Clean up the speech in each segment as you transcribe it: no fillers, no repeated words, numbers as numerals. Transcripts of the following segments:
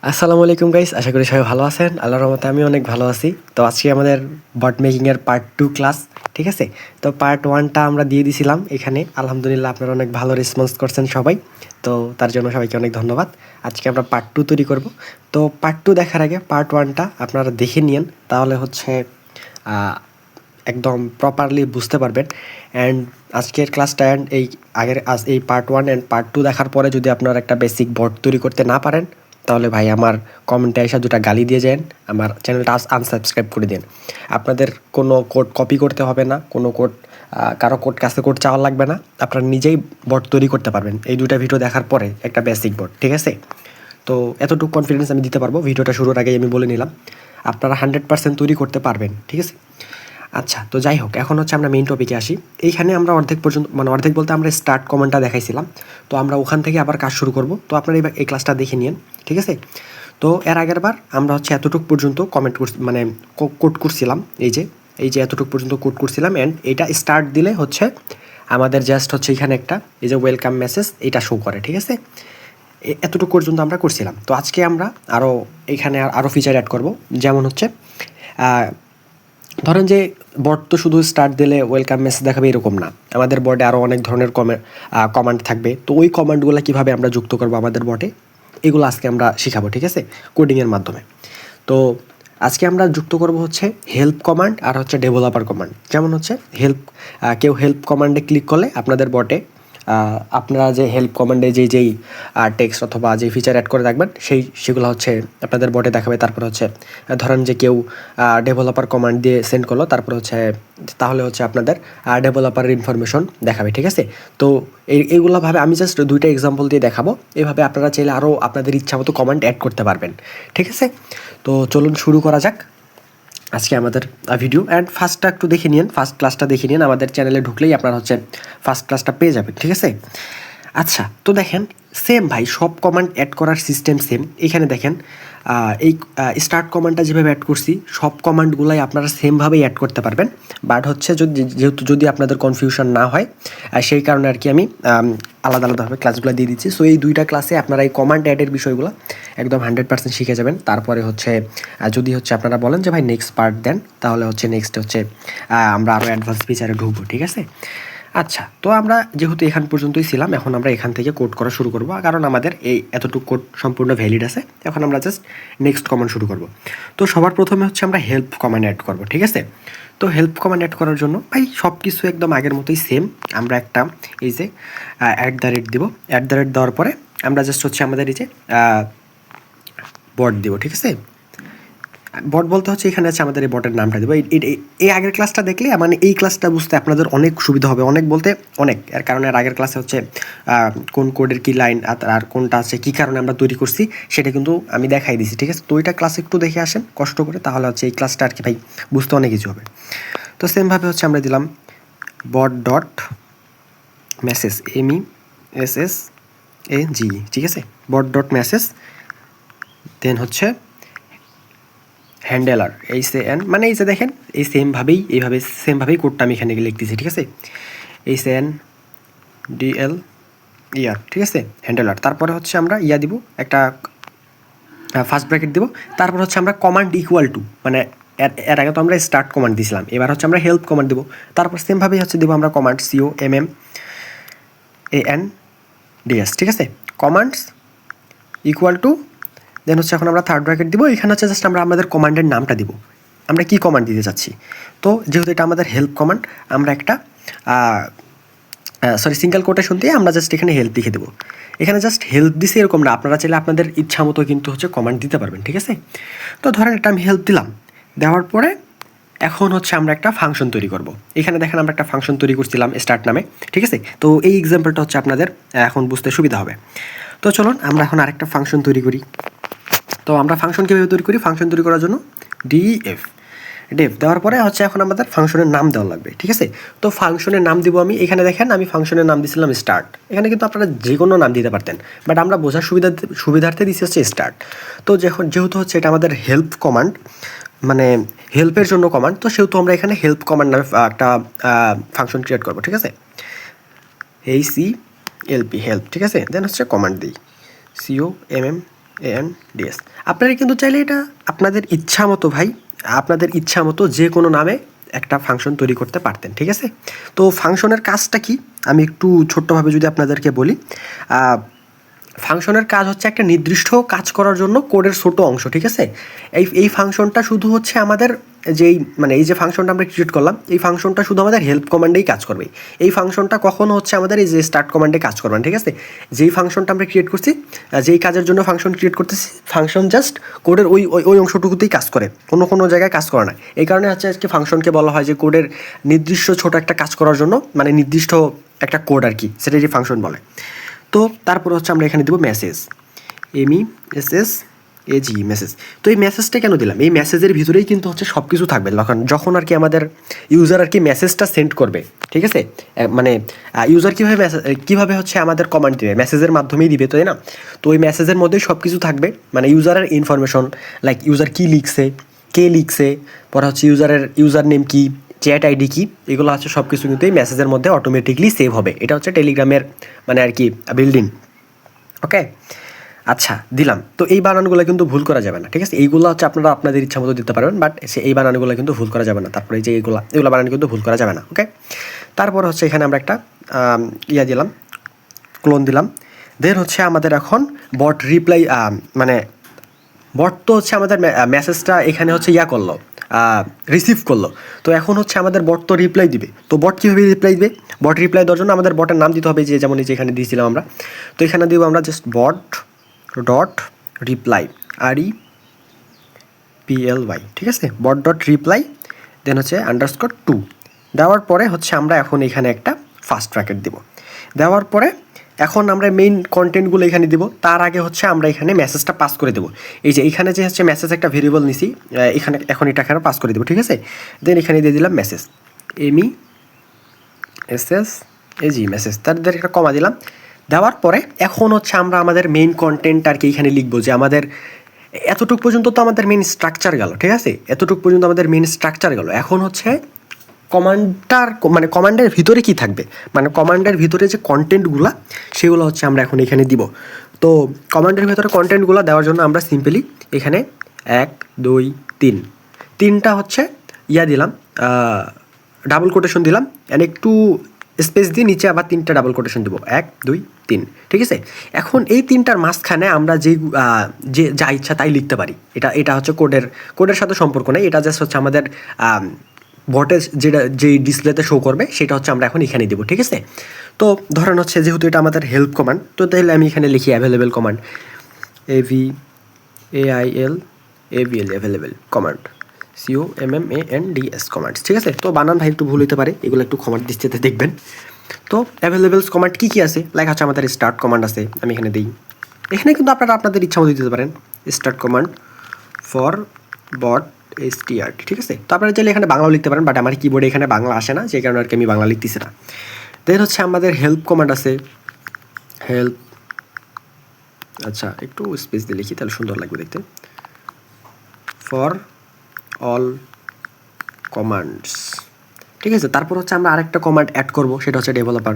আসসালামু আলাইকুম গাইস, আশা করি সবাই ভালো আছেন। আল্লাহর রহমতে আমি অনেক ভালো আছি। তো আজকে আমাদের বট মেকিংয়ের পার্ট 2 ক্লাস, ঠিক আছে? তো পার্ট 1টা আমরা দিয়ে দিছিলাম এখানে। আলহামদুলিল্লাহ আপনারা অনেক ভালো রেসপন্স করছেন সবাই। তো তার জন্য সবাইকে অনেক ধন্যবাদ। আজকে আমরা পার্ট 2 তৈরি করব। তো পার্ট 2 দেখার আগে পার্ট 1টা আপনারা দেখে নিন, তাহলে হচ্ছে একদম প্রপারলি বুঝতে পারবেন। অ্যান্ড আজকের ক্লাসটা অ্যান্ড এই পার্ট 1 অ্যান্ড পার্ট 2 দেখার পরে যদি আপনারা একটা বেসিক বট তৈরি করতে না পারেন, তাহলে ভাই আমার কমেন্টে এসে দুটা গালি দিয়ে যান, আমার চ্যানেলটা আনসাবস্ক্রাইব করে দিন। আপনাদের কোনো কোড কপি করতে হবে না, কোনো কোড কারো কাছে কোড চাওয়া লাগবে না, আপনারা নিজেই বট তৈরি করতে পারবেন এই দুটা ভিডিও দেখার পরে, একটা বেসিক বট, ঠিক আছে? তো এতটুকু কনফিডেন্স আমি দিতে পারবো। ভিডিওটা শুরুর আগেই আমি বলে নিলাম আপনারা 100% তৈরি করতে পারবেন, ঠিক আছে? আচ্ছা, তো যাই হোক, এখন হচ্ছে আমরা মেইন টপিকে আসি। এইখানে আমরা অর্ধেক পর্যন্ত, মানে অর্ধেক বলতে আমরা স্টার্ট কমেন্টটা দেখাইছিলাম। তো আমরা ওখান থেকে আবার কাজ শুরু করব। তো আপনারা এই ক্লাসটা দেখে নিন, ঠিক আছে? তো এর আগের বার আমরা হচ্ছে এতটুকু পর্যন্ত কমেন্ট করছি, মানে কোড করছিলাম। এই যে এতটুকু পর্যন্ত কোড করছিলাম। অ্যান্ড এটা স্টার্ট দিলে হচ্ছে আমাদের জাস্ট হচ্ছে এখানে একটা এই যে ওয়েলকাম মেসেজ এটা শো করে, ঠিক আছে? এতটুকু পর্যন্ত আমরা করছিলাম। তো আজকে আমরা এখানে আরও ফিচার অ্যাড করব। যেমন হচ্ছে ধরেন যে বট তো শুধু স্টার্ট দিলে ওয়েলকাম মেসেজ দেখাবে এরকম না, আমাদের বটে আরও অনেক ধরনের কমান্ড থাকবে। তো ওই কমান্ডগুলো কীভাবে আমরা যুক্ত করবো আমাদের বটে, এগুলো আজকে আমরা শিখাবো, ঠিক আছে? কোডিংয়ের মাধ্যমে। তো আজকে আমরা যুক্ত করব হচ্ছে হেল্প কমান্ড আর হচ্ছে ডেভেলপার কমান্ড। যেমন হচ্ছে কেউ হেল্প কমান্ডে ক্লিক করলে আপনাদের বটে আপনারা যে হেল্প কমান্ডে যেই টেক্সট অথবা যে ফিচার অ্যাড করে রাখবেন সেগুলো হচ্ছে আপনাদের বটে দেখাবে। তারপর হচ্ছে ধরেন যে কেউ ডেভেলপার কমান্ড দিয়ে সেন্ড করলো, তারপর হচ্ছে তাহলে হচ্ছে আপনাদের ডেভেলপারের ইনফরমেশন দেখাবে, ঠিক আছে? তো এইগুলোভাবে আমি জাস্ট দুইটা এক্সাম্পল দিয়ে দেখাবো। এইভাবে আপনারা চাইলে আরও আপনাদের ইচ্ছা মতো কমান্ড অ্যাড করতে পারবেন, ঠিক আছে? তো চলুন শুরু করা যাক আজকে আমাদের ভিডিও। অ্যান্ড ফার্স্টটা একটু দেখে নিন, ফার্স্ট ক্লাসটা দেখে নিন। আমাদের চ্যানেলে ঢুকলেই আপনারা হচ্ছে ফার্স্ট ক্লাসটা পেয়ে যাবেন, ঠিক আছে? আচ্ছা, তো দেখেন সেম ভাই, সব কমান্ড অ্যাড করার সিস্টেম সেম। এখানে দেখেন এই স্টার্ট কমান্ডটা যেভাবে অ্যাড করছি, সব কমান্ডগুলাই আপনারা সেমভাবেই অ্যাড করতে পারবেন। বাট হচ্ছে যদি আপনাদের কনফিউশন না হয়, সেই কারণে আর কি আমি আলাদা আলাদাভাবে ক্লাসগুলো দিয়ে দিচ্ছি। সো এই দুইটা ক্লাসে আপনারা এই কমান্ড অ্যাডের বিষয়গুলো একদম 100% শিখে যাবেন। তারপরে হচ্ছে যদি হচ্ছে আপনারা বলেন যে ভাই নেক্সট পার্ট দেন, তাহলে হচ্ছে নেক্সট হচ্ছে আমরা আরও অ্যাডভান্স ফিচারে ঢুকবো, ঠিক আছে? আচ্ছা, তো আমরা যেহেতু এখান পর্যন্তই ছিলাম, এখন আমরা এখান থেকে কোড করা শুরু করব, কারণ আমাদের এই এতটুকু কোড সম্পূর্ণ ভ্যালিড আছে। এখন আমরা জাস্ট নেক্সট কমান্ড শুরু করব। তো সবার প্রথমে হচ্ছে আমরা হেল্প কমান্ড অ্যাড করব, ঠিক আছে? তো হেল্প কমান্ড অ্যাড করার জন্য ভাই সব কিছু একদম আগের মতোই সেম। আমরা একটা এই যে @ দিব। @ দেওয়ার পরে আমরা জাস্ট হচ্ছে আমাদের এই যে বট দিব, ঠিক আছে? বট বলতে হচ্ছে এখানে আছে আমাদের এই বটের নামটা দেবো। এই আগের ক্লাসটা দেখলে মানে এই ক্লাসটা বুঝতে আপনাদের অনেক সুবিধা হবে, অনেক বলতে অনেক। এর কারণে আগের ক্লাসে হচ্ছে কোন কোডের কী লাইন আর কোনটা আছে, কী কারণে আমরা তৈরি করছি সেটা কিন্তু আমি দেখাই দিছি, ঠিক আছে? তো ওইটা ক্লাস একটু দেখে আসেন কষ্ট করে, তাহলে হচ্ছে এই ক্লাসটা আর কি ভাই বুঝতে অনেক কিছু হবে। তো সেমভাবে হচ্ছে আমরা দিলাম বট ডট মেসেজ, MESSAG, ঠিক আছে? বট ডট মেসেজ, দেন হচ্ছে হ্যান্ডেলার HAN, মানে এই যে দেখেন এই সেমভাবেই কোডটা আমি এখানে লিখতেছি, ঠিক আছে? HANDLER, ঠিক আছে? হ্যান্ডেলার। তারপরে হচ্ছে আমরা দিব একটা ফার্স্ট ব্র্যাকেট দিব। তারপর হচ্ছে আমরা কমান্ড ইকুয়াল টু, মানে এর আগে তো আমরা স্টার্ট কমান্ড দিয়েছিলাম, এবার হচ্ছে আমরা হেল্প কমান্ড দেবো। তারপর সেমভাবেই হচ্ছে দেবো আমরা কমান্ড COMMANDS, ঠিক আছে? কমান্ডস ইকুয়াল টু, দেন হচ্ছে এখন আমরা থার্ড ব্র্যাকেট দিব। এখানে হচ্ছে জাস্ট আমরা আমাদের কমান্ডের নামটা দিব, আমরা কি কমান্ড দিতে চাচ্ছি। তো যেহেতু এটা আমাদের হেল্প কমান্ড, আমরা একটা সিঙ্গেল কোটেশন দিয়ে আমরা জাস্ট এখানে হেল্প লিখে দেবো। এখানে জাস্ট হেল্প দিছি এরকম না, আপনারা চাইলে আপনাদের ইচ্ছা মতো কিন্তু হচ্ছে কমান্ড দিতে পারবেন, ঠিক আছে? তো ধরেন এটা আমি হেল্প দিলাম, দেওয়ার পরে এখন হচ্ছে আমরা একটা ফাংশন তৈরি করব। এখানে দেখেন আমরা একটা ফাংশন তৈরি করছিলাম স্টার্ট নামে, ঠিক আছে? তো এই এক্সাম্পলটা হচ্ছে আপনাদের এখন বুঝতে সুবিধা হবে। তো চলুন আমরা এখন আরেকটা ফাংশন তৈরি করি। তো আমরা ফাংশন কীভাবে তৈরি করি, ফাংশন তৈরি করার জন্য ডেফ দেওয়ার পরে হচ্ছে এখন আমাদের ফাংশনের নাম দেওয়া লাগবে, ঠিক আছে? তো ফাংশনের নাম দিব আমি, এখানে দেখেন আমি ফাংশনের নাম দিয়েছিলাম স্টার্ট। এখানে কিন্তু আপনারা যে কোনো নাম দিতে পারতেন, বাট আমরা বোঝার সুবিধার্থে দিচ্ছি হচ্ছে স্টার্ট। তো যেহেতু হচ্ছে এটা আমাদের হেল্প কমান্ড, মানে হেল্পের জন্য কমান্ড, তো সেহেতু আমরা এখানে হেল্প কমান্ড নামে একটা ফাংশন ক্রিয়েট করবো, ঠিক আছে? HCLP হেল্প, ঠিক আছে? দেন হচ্ছে কমান্ড দিই COMMAND, ANDS। আপনারা কিন্তু চাইলে এটা আপনাদের ইচ্ছা মতো ভাই, আপনাদের ইচ্ছা মতো যে কোনো নামে একটা ফাংশন তৈরি করতে পারতেন, ঠিক আছে। তো ফাংশনের কাজটা কি আমি একটু ছোট্টভাবে যদি আপনাদেরকে বলি, ফাংশনের কাজ হচ্ছে একটা নির্দিষ্ট কাজ করার জন্য কোডের ছোট অংশ, ঠিক আছে। এই ফাংশনটা শুধু হচ্ছে আমাদের যেই মানে এই যে ফাংশনটা আমরা ক্রিয়েট করলাম, এই ফাংশনটা শুধু আমাদের হেল্প কমান্ডেই কাজ করবে। এই ফাংশনটা কখনো হচ্ছে আমাদের এই যে স্টার্ট কমান্ডে কাজ করবে না, ঠিক আছে। যেই ফাংশনটা আমরা ক্রিয়েট করছি, যেই কাজের জন্য ফাংশন ক্রিয়েট করতেছি, ফাংশন জাস্ট কোডের ওই ওই ওই অংশটুকুতেই কাজ করে, কোনো জায়গায় কাজ করে না। এই কারণে হচ্ছে আজকে ফাংশনকে বলা হয় যে কোডের নির্দিষ্ট ছোট একটা কাজ করার জন্য, মানে নির্দিষ্ট একটা কোড আর কি, সেটা যে ফাংশন বলে। তো তারপর হচ্ছে আমরা এখানে দেবো মেসেজ, MESSAG মেসেজ। তো এই মেসেজটা কেন দিলাম, এই মেসেজের ভিতরেই কিন্তু হচ্ছে সব কিছু থাকবে। যখন আর কি আমাদের ইউজার আর কি মেসেজটা সেন্ড করবে, ঠিক আছে, মানে ইউজার কীভাবে হচ্ছে আমাদের কমান্ড দিবে, মেসেজের মাধ্যমেই দিবে, তাই না। তো ওই মেসেজের মধ্যেই সব কিছু থাকবে, মানে ইউজারের ইনফরমেশন, লাইক ইউজার কী লিখছে, কে লিখছে, পরে হচ্ছে ইউজার নেম কী, চ্যাট আইডি কি, এগুলো হচ্ছে সব কিছু কিন্তু এই মেসেজের মধ্যে অটোমেটিকলি সেভ হবে। এটা হচ্ছে টেলিগ্রামের মানে আর কি বিল্ডিং। ওকে, আচ্ছা দিলাম। তো এই বানানগুলো কিন্তু ভুল করা যাবে না, ঠিক আছে। এইগুলো হচ্ছে আপনারা আপনাদের ইচ্ছা মতো দিতে পারবেন, বাট এই বানানগুলো কিন্তু ভুল করা যাবে না। তারপরে যে এগুলো বানান কিন্তু ভুল করা যাবে না। ওকে, তারপর হচ্ছে এখানে আমরা একটা দিলাম, ক্লোন দিলাম। দেন হচ্ছে আমাদের এখন বট রিপ্লাই, মানে বট তো হচ্ছে আমাদের মেসেজটা এখানে হচ্ছে করলো, রিসিভ করলো। তো এখন হচ্ছে আমাদের বট তো রিপ্লাই দিবে। তো বট কীভাবে রিপ্লাই দিবে, বট রিপ্লাই দেওয়ার জন্য আমাদের বটের নাম দিতে হবে, যে যেমন এই যে এখানে দিয়েছিলাম আমরা। তো এখানে দিব আমরা জাস্ট বট ডট রিপ্লাই, REPLY, ঠিক আছে, বট ডট রিপ্লাই, দেন হচ্ছে _2 দেওয়ার পরে হচ্ছে আমরা এখন এখানে একটা ফার্স্ট ব্র্যাকেট দেব। দেওয়ার পরে এখন আমরা মেইন কন্টেন্টগুলো এখানে দিব। তার আগে হচ্ছে আমরা এখানে মেসেজটা পাস করে দেবো। এই যে এখানে যে হচ্ছে মেসেজ একটা ভেরিয়েবল নিছি, এখানে এখন এখানে পাস করে দেবো, ঠিক আছে। দেন এখানে দিয়ে দিলাম মেসেজ, MESSAG মেসেজ, তাদের একটা কমা দিলাম। দেওয়ার পরে এখন হচ্ছে আমরা আমাদের মেইন কন্টেন্ট আর কি এখানে লিখবো, যে আমাদের এতটুকু পর্যন্ত তো আমাদের মেইন স্ট্রাকচার গেল, ঠিক আছে, এতটুকু পর্যন্ত আমাদের মেইন স্ট্রাকচার গেল। এখন হচ্ছে কমান্ডের ভিতরে কি থাকবে, মানে কমান্ডের ভিতরে যে কন্টেন্টগুলো, সেগুলো হচ্ছে আমরা এখন এখানে দিব। তো কমান্ডের ভিতরে কন্টেন্টগুলো দেওয়ার জন্য আমরা সিম্পলি এখানে 1 2 3 তিনটা হচ্ছে দিলাম, ডাবল কোটেশন দিলাম, অ্যান্ড একটু স্পেস দিয়ে নিচে আবার 3টা ডাবল কোটেশন দেবো, 1 2 3, ঠিক আছে। এখন এই 3টার মাঝখানে আমরা যে যা ইচ্ছা তাই লিখতে পারি। এটা হচ্ছে কোডের সাথে সম্পর্ক নেই, এটা জাস্ট হচ্ছে আমাদের বটে যেই ডিসপ্লেতে শো করবে সেটা হচ্ছে আমরা এখন এখানে দেবো, ঠিক আছে। তো ধরেন হচ্ছে যেহেতু এটা আমাদের হেল্প কমান্ড, তো তাহলে আমি এখানে লিখি available command, AVAIL available command, COMMANDS commands, ঠিক আছে। তো বানান ভাই একটু ভুল হতে পারে, এগুলো একটু কমান্ড দিচ্ছে দেখবেন। তো অ্যাভেলেবেলস কমান্ড কী কী আছে, লাইক হচ্ছে আমাদের স্টার্ট কমান্ড আছে, আমি এখানে দিই। এখানে কিন্তু আপনারা আপনাদের ইচ্ছা মতো দিতে পারেন, start command for bot STRT, ঠিক আছে। তো আপনারা চাইলে এখানে বাংলাও লিখতে পারেন, বাট আমার কিবোর্ডে এখানে বাংলা আসে না, যে কারণে আর কি আমি বাংলা লিখতেছি না। দেন হচ্ছে আমাদের হেল্প কমান্ড আছে, হেল্প, আচ্ছা একটু স্পেস দিয়ে লিখি তাহলে সুন্দর লাগবে দেখতে, ফর অল কমান্ডস, ঠিক আছে। তারপর হচ্ছে আমরা আরেকটা কমান্ড অ্যাড করব, সেটা হচ্ছে ডেভেলপার,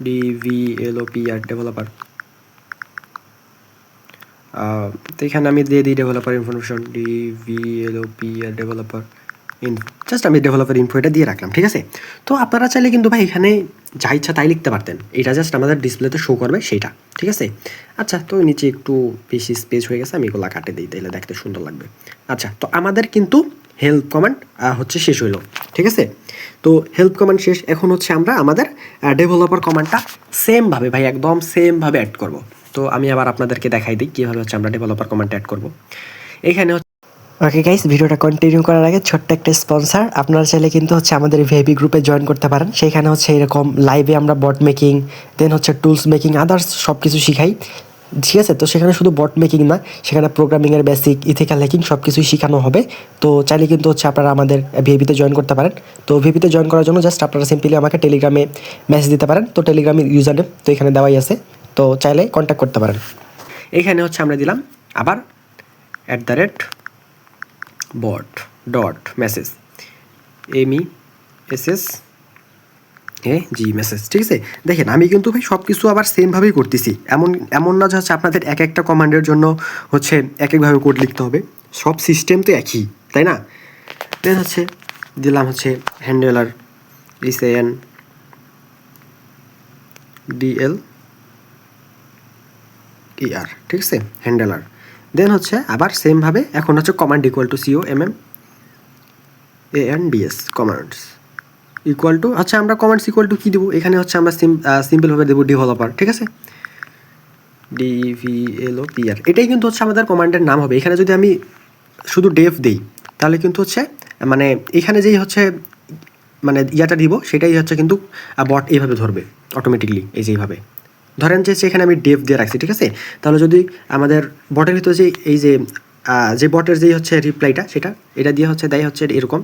DEVELOPER ডেভেলপার। তো এখানে আমি দিয়ে দিই developer information, DEVELOPER developer info, just আমি ডেভেলপার ইনফো এটা দিয়ে রাখলাম, ঠিক আছে। তো আপনারা চাইলে কিন্তু ভাই এখানে যা ইচ্ছা তাই লিখতে পারতেন, এটা জাস্ট আমাদের ডিসপ্লেতে শো করবে সেটা, ঠিক আছে। আচ্ছা, তো নিচে একটু বেশি স্পেস হয়ে গেছে, আমি এগুলো কাটে দিই, তাহলে দেখতে সুন্দর লাগবে। আচ্ছা, তো আমাদের কিন্তু হেল্প কমান্ড হচ্ছে শেষ হইলো, ঠিক আছে। তো হেল্প কমান্ড শেষ, এখন হচ্ছে আমরা আমাদের ডেভেলপার কমান্ডটা সেমভাবে ভাই একদম সেমভাবে অ্যাড করব। তো আমি আবার আপনাদেরকে দেখাই দিই কীভাবে হচ্ছে আমরা ডেভেলপার কমান্ড অ্যাড করব। এখানে ওকে গাইস, ভিডিওটা কন্টিনিউ করার আগে ছোট্ট একটা স্পন্সার, আপনারা চাইলে কিন্তু হচ্ছে আমাদের ভিআইপি গ্রুপে জয়েন করতে পারেন। সেইখানে হচ্ছে এরকম লাইভে আমরা বট মেকিং, দেন হচ্ছে টুলস মেকিং, আদার্স সব কিছু শিখাই, ঠিক আছে। তো সেখানে শুধু বট মেকিং না, সেখানে প্রোগ্রামিংয়ের বেসিক, ইথিক্যাল হ্যাকিং সব কিছুই শেখানো হবে। তো চাইলে কিন্তু হচ্ছে আপনারা আমাদের ভিআইপিতে জয়েন করতে পারেন। তো ভিআইপিতে জয়েন করার জন্য জাস্ট আপনারা সিম্পলি আমাকে টেলিগ্রামে মেসেজ দিতে পারেন। তো টেলিগ্রামের ইউজার নেম তো এখানে দেওয়াই আছে, তো চাইলে কন্ট্যাক্ট করতে পারেন। এখানে হচ্ছে আমরা দিলাম আবার @bot ডট মেসেজ, MESSAG জি মেসেজ, ঠিক আছে। দেখেন আমি কিন্তু ভাই সব কিছু আবার সেমভাবেই করতেছি, এমন না যে হচ্ছে আপনাদের এক একটা কমান্ডের জন্য হচ্ছে এক একভাবে কোড লিখতে হবে, সব সিস্টেম তো একই, তাই না। দেন হচ্ছে দিলাম হচ্ছে হ্যান্ডেলার SAN DL ER, ঠিক আছে, হ্যান্ডেলার। দেন হচ্ছে আবার সেমভাবে এখন হচ্ছে command equal to COMM ANDS commands equal to, আচ্ছা আমরা কমান্ডস ইকুয়াল টু কী দেবো, এখানে হচ্ছে আমরা সিম্পলভাবে দেবো ডেভেলপার, ঠিক আছে, DEVLOPR, এটাই কিন্তু হচ্ছে আমাদের কমান্ডের নাম হবে। এখানে যদি আমি শুধু ডেভ দিই তাহলে কিন্তু হচ্ছে মানে এখানে যেই হচ্ছে মানে ইয়াটা দিব সেটাই হচ্ছে কিন্তু বট এইভাবে ধরবে অটোমেটিকলি, এই যে এইভাবে ধরেন যে সেখানে আমি ডেভ দিয়ে রাখছি, ঠিক আছে। তাহলে যদি আমাদের বটের ভিতরে যে এই যে বটের যেই হচ্ছে রিপ্লাইটা সেটা এটা দিয়ে হচ্ছে দেয় হচ্ছে এরকম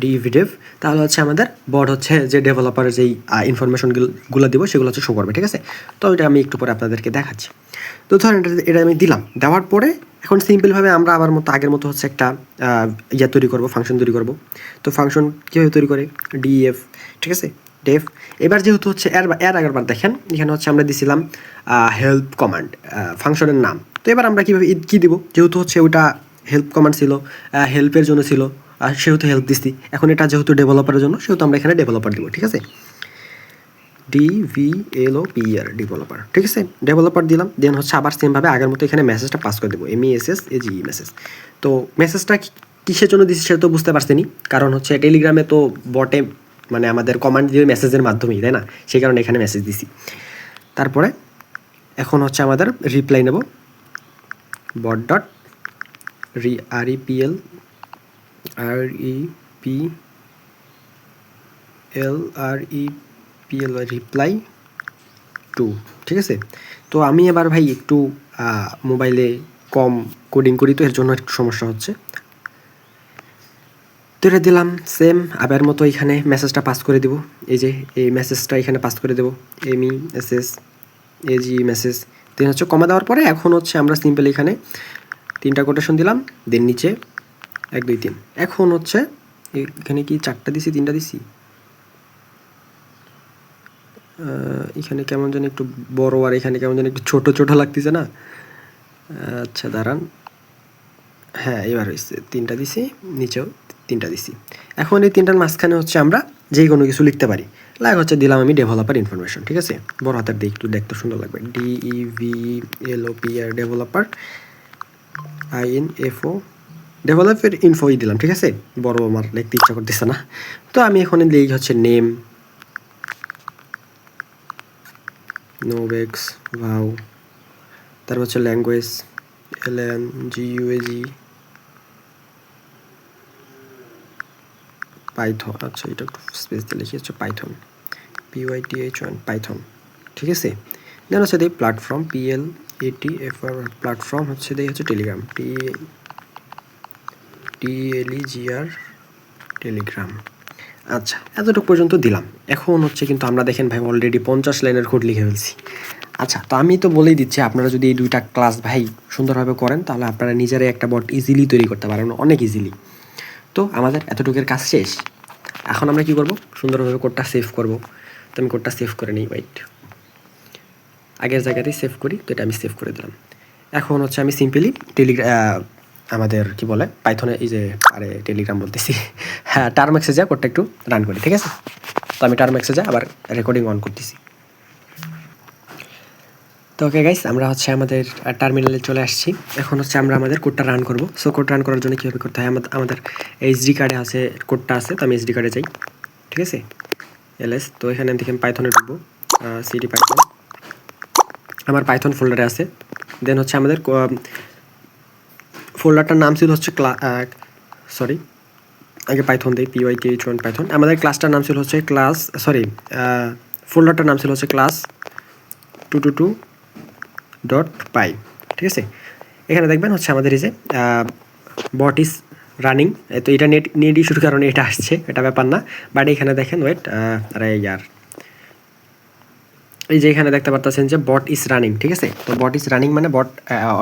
ডিভিডেভ, তাহলে হচ্ছে আমাদের বট হচ্ছে যে ডেভেলপারের যেই ইনফরমেশনগুলো দিব সেগুলো হচ্ছে শো করবে, ঠিক আছে। তো এটা আমি একটু পরে আপনাদেরকে দেখাচ্ছি। তো ধরেন এটা আমি দিলাম, দেওয়ার পরে এখন সিম্পলভাবে আমরা আবার আগের মতো হচ্ছে একটা ইয়া তৈরি করব, ফাংশন তৈরি করব। তো ফাংশন কীভাবে তৈরি করে, DEF, ঠিক আছে, ডেফ। এবার যেহেতু হচ্ছে এর আগের বার দেখেন এখানে হচ্ছে আমরা দিছিলাম হেল্প কমান্ড ফাংশনের নাম। তো এবার আমরা কীভাবে কী দিব, যেহেতু হচ্ছে ওটা হেল্প কমান্ড ছিল, হেল্পের জন্য ছিল, সেহেতু হেল্প দিচ্ছি। এখন এটা যেহেতু ডেভেলপারের জন্য সেহেতু আমরা এখানে ডেভেলপার দিব, ঠিক আছে, DEVLOPR ডেভেলপার, ঠিক আছে, ডেভেলপার দিলাম। দেন হচ্ছে আবার সেমভাবে আগের মতো এখানে মেসেজটা পাস করে দেবো, MESSAGE মেসেজ। তো মেসেজটা কিসের জন্য দিচ্ছি সেটা তো বুঝতে পারছেনি, কারণ হচ্ছে টেলিগ্রামে তো বটে মানে আমাদের কমান্ড দিয়ে মেসেজের মাধ্যমেই, তাই না, সেই কারণে এখানে মেসেজ দিছি। তারপরে এখন হচ্ছে আমাদের রিপ্লাই নেব, বট ডট REPL রিপ্লাই টু, ঠিক আছে। তো আমি এবার ভাই একটু মোবাইলে কম কোডিং করি, তো এর জন্য একটু সমস্যা হচ্ছে। তো এটা দিলাম সেম আবার মতো এখানে মেসেজটা পাস করে দেব, এই যে এই মেসেজটা এখানে পাস করে দেবো, MESSAGE মেসেজ। দেন হচ্ছে কমা দেওয়ার পরে এখন হচ্ছে আমরা সিম্পল এখানে 3টা কোটেশন দিলাম, দেন নিচে 1 2 3। এখন হচ্ছে এখানে কি 4টা দিছি 3টা দিছি, এখানে কেমন যেন একটু বড় আর এখানে কেমন যেন একটু ছোট ছোট লাগতেছে না। আচ্ছা দাঁড়ান, হ্যাঁ এবার হয়েছে, 3টা দিছি, নিচেও 3টা দিছি। এখন এই 3টার মাঝখানে হচ্ছে আমরা যেই কোনো কিছু লিখতে পারি, হচ্ছে দিলাম আমি ডেভেলপার ইনফরমেশন, ঠিক আছে, বড় হাতের দিয়ে একটু দেখতে সুন্দর লাগবে, DEVLOPR ডেভেলপার INFO ডেভেলপার ইনফোই দিলাম, ঠিক আছে, বড় আমার লিখতে ইচ্ছা করতেছে না। তো আমি এখন লিখি হচ্ছে নেম নোবেক্স ভাউ, তারপর হচ্ছে ল্যাঙ্গুয়েজ LANGUAGE পাইথন, আচ্ছা এটা একটু স্পেস দিয়ে লিখি হচ্ছে পাইথন PYTHON পাইথন, ঠিক আছে। দেন হচ্ছে দেই প্ল্যাটফর্ম PLATFOR প্ল্যাটফর্ম হচ্ছে দেই হচ্ছে টেলিগ্রাম TLEGR টেলিগ্রাম। আচ্ছা এতটুকু পর্যন্ত দিলাম। এখন হচ্ছে কিন্তু আমরা দেখেন ভাই অলরেডি 50 লাইনের কোড লিখে ফেলছি। আচ্ছা তো আমি তো বলেই দিচ্ছি, আপনারা যদি এই 2টা ক্লাস ভাই সুন্দরভাবে করেন তাহলে আপনারা নিজেরাই একটা বট ইজিলি তৈরি করতে পারেন, অনেক ইজিলি। তো আমাদের এতটুকুর কাজ শেষ। এখন আমরা কি করব, সুন্দরভাবে কোডটা সেভ করব। তো আমি কোডটা সেভ করে নিই, ওয়েট, আগের জায়গাতেই সেভ করি, তো এটা আমি সেভ করে দিলাম। এখন হচ্ছে আমি সিম্পলি আমাদের কি বলে পাইথনে এই যে টেলিগ্রাম বলতেছি, হ্যাঁ টার্মেক্সে যা কোডটা একটু রান করি, ঠিক আছে। তো আমি টার্মেক্সে যা আবার রেকর্ডিং অন করতেছি। তো ওকে গাইস, আমরা হচ্ছে আমাদের টার্মিনালে চলে আসছি। এখন হচ্ছে আমরা আমাদের কোডটা রান করব। সো কোড রান করার জন্য কীভাবে করতে হয়, আমাদের SD কার্ডে আছে কোডটা আছে, তো আমি SD কার্ডে যাই, ঠিক আছে, LS। তো এখানে দেখেন পাইথনে ঢুকবো, CD পাইথন আমার পাইথন ফোল্ডারে আছে। দেন হচ্ছে আমাদের ফোল্ডারটার নাম ছিল হচ্ছে আগে পাইথন দেই PYTHON পাইথন। আমাদের ক্লাসটার নাম ছিল হচ্ছে ফোল্ডারটার নাম ছিল হচ্ছে ক্লাস 222.py, ঠিক আছে। এখানে দেখবেন হচ্ছে আমাদের এই যে বট ইজ রানিং, তো এটা নেট ইস্যুর কারণে এটা আসছে, এটা ব্যাপার না। বাট এখানে দেখেন ওয়েট, এই যে এখানে দেখতে পাচ্ছেন যে বট ইজ রানিং, ঠিক আছে। তো বট ইজ রানিং মানে বট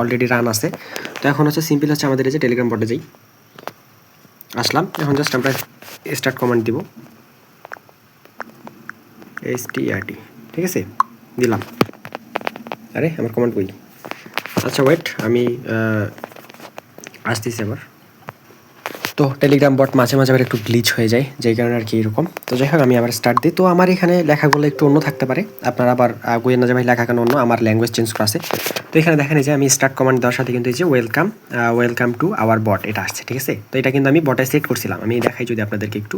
অলরেডি রান আছে। তো এখন হচ্ছে সিম্পল হচ্ছে আমাদের এই যে টেলিগ্রাম বটে যাই, আসলাম। এখন জাস্ট আমরা স্টার্ট কমান্ড দিব, STRT, ঠিক আছে, দিলাম। আরে আমার কমান্ড কই? আচ্ছা ওয়েট, আমি আসতেছি আবার। তো টেলিগ্রাম বট মাঝে মাঝে আবার একটু গ্লিচ হয়ে যায়, যেই কারণে আর কি এরকম। তো যাই হোক, আমি আবার স্টার্ট দিই। তো আমার এখানে লেখাগুলো একটু অন্য থাকতে পারে, আপনারা আবার গোয়েন না যে ভাই লেখা কেন অন্য, আমার ল্যাঙ্গুয়েজ চেঞ্জ করা আছে। তো এখানে দেখেন যে আমি স্টার্ট কমান্ড দেওয়ার সাথে কিন্তু এই যে ওয়েলকাম টু আওয়ার বট এটা আসছে, ঠিক আছে। তো এটা কিন্তু আমি বটে সেট করছিলাম। আমি দেখাই যদি আপনাদেরকে একটু,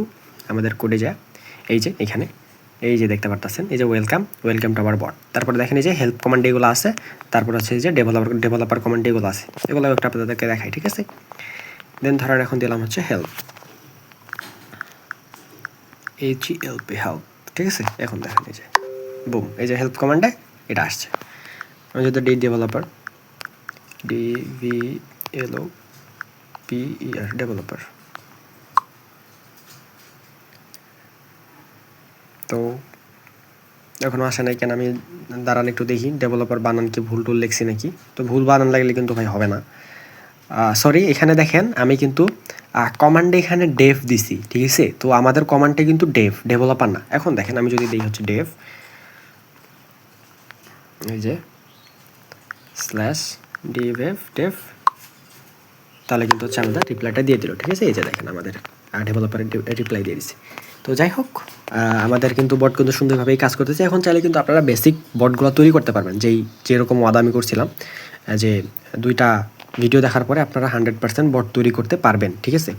আমাদের কোডে যায়, এই যে এখানে এই যে দেখতে পারতেছেন, এই যে ওয়েলকাম টু আওয়ার বট। তারপরে দেখেন এই যে হেল্প কমান্ড এগুলো আছে, তারপর হচ্ছে যে ডেভেলপার কমান্ড এগুলো আছে, এগুলো একটু আপনাদেরকে দেখাই, ঠিক আছে। দেন ধরেন এখন দিলাম হচ্ছে হেল্প, HELP, হেল্প, ঠিক আছে। এখন দেখেন এই যে বুম, এই যে হেল্প কমান্ডে এটা আসছে। আমি যদি ডেভেলপার, DEVLOPER ডেভেলপার, তো এখনও আসে নাই কেন? আমি দাঁড়ান একটু দেখি ডেভেলপার বানান কি ভুল টুল লিখছি নাকি। তো ভুল বানান লাগলে কিন্তু ভাই হবে না, সরি। এখানে দেখেন আমি কিন্তু কমান্ডে এখানে ডেভ দিছি, ঠিক আছে। তো আমাদের কমান্ডে কিন্তু ডেভেলপার না। এখন দেখেন আমি যদি দিই হচ্ছে ডেভ, এই যে স্ল্যাশ ডেভ, তাহলে কিন্তু হচ্ছে আমাদের রিপ্লাইটা দিয়ে দিল, ঠিক আছে। এই যে দেখেন আমাদের ডেভেলপারের রিপ্লাই দিয়ে দিচ্ছে। তো যাই হোক, আমাদের কিন্তু বট কিন্তু সুন্দরভাবেই কাজ করতেছে। এখন চাইলে কিন্তু আপনারা বেসিক বটগুলো তৈরি করতে পারবেন, যেরকম ওয়াদা আমি করছিলাম, যে 2টা ভিডিও দেখার পরে আপনারা 100% বট তৈরি করতে পারবেন, ঠিক আছে।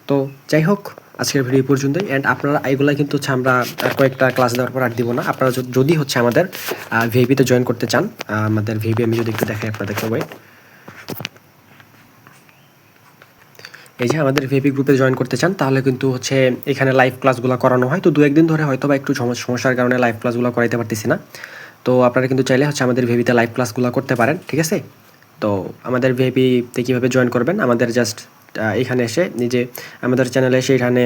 তো যাই হোক, আজকের ভিডিও পর্যন্তই। অ্যান্ড আপনারা এইগুলো কিন্তু হচ্ছে আমরা কয়েকটা ক্লাস দেওয়ার পর আর দিব না। আপনারা যদি হচ্ছে আমাদের ভিআইপিতে জয়েন করতে চান, আমাদের ভিআইপি আমি যদি একটু দেখাই আপনাদেরকে, ওয়েট, এই যে আমাদের ভিআইপি গ্রুপে জয়েন করতে চান, তাহলে কিন্তু হচ্ছে এখানে লাইভ ক্লাসগুলো করানো হয়। তো 2-1 দিন ধরে হয়তো বা একটু সমস্যার কারণে লাইভ ক্লাসগুলো করাইতে পারতেছি না। তো আপনারা কিন্তু চাইলে হচ্ছে আমাদের ভিআইপিতে লাইভ ক্লাসগুলো করতে পারেন, ঠিক আছে। তো আমাদের ভিআইপিতে কীভাবে জয়েন করবেন, আমাদের জাস্ট এখানে এসে নিজে আমাদের চ্যানেলে এসে এখানে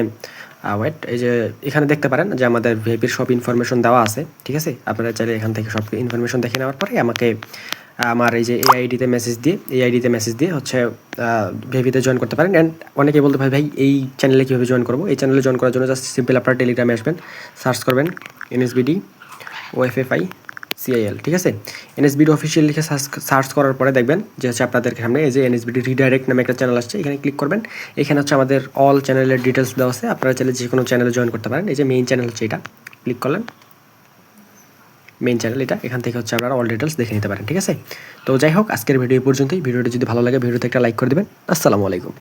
ওয়েট, এই যে এখানে দেখতে পারেন যে আমাদের ভিআইপির সব ইনফরমেশন দেওয়া আছে, ঠিক আছে। আপনারা চাইলে এখান থেকে সব ইনফরমেশন দেখে নেওয়ার পরে আমাকে আমার এই যে এই আইডিতে মেসেজ দিয়ে হচ্ছে ভিআইপিতে জয়েন করতে পারেন। অ্যান্ড অনেকে বলতে ভাই এই চ্যানেলে কীভাবে জয়েন করবো? এই চ্যানেলে জয়েন করার জন্য জাস্ট সিম্পল আপনারা টেলিগ্রামে আসবেন, সার্চ করবেন NSBD OFFI CIL, ঠিক আছে। NSBD অফিসিয়াল লিখে সার্চ করার পরে দেখবেন যে হচ্ছে আপনাদের সামনে এই যে NSBD রিডাইরেক্ট নামে একটা চ্যানেল আসছে, এখানে ক্লিক করবেন। এখানে হচ্ছে আমাদের অল চ্যানেলের ডিটেলস দেওয়া আছে, আপনারা চাইলে যে কোনো চ্যানেলে জয়েন করতে পারেন। এই যে মেইন চ্যানেল হচ্ছে এটা, ক্লিক করলেন, মেইন চ্যানেল এটা, এখান থেকে হচ্ছে আপনারা অল ডিটেলস দেখে নিতে পারেন, ঠিক আছে। তো যাই হোক, আজকের ভিডিও পর্যন্তই। ভিডিওটি যদি ভালো লাগে ভিডিওতে একটা লাইক করে দেবেন। আসসালামু আলাইকুম।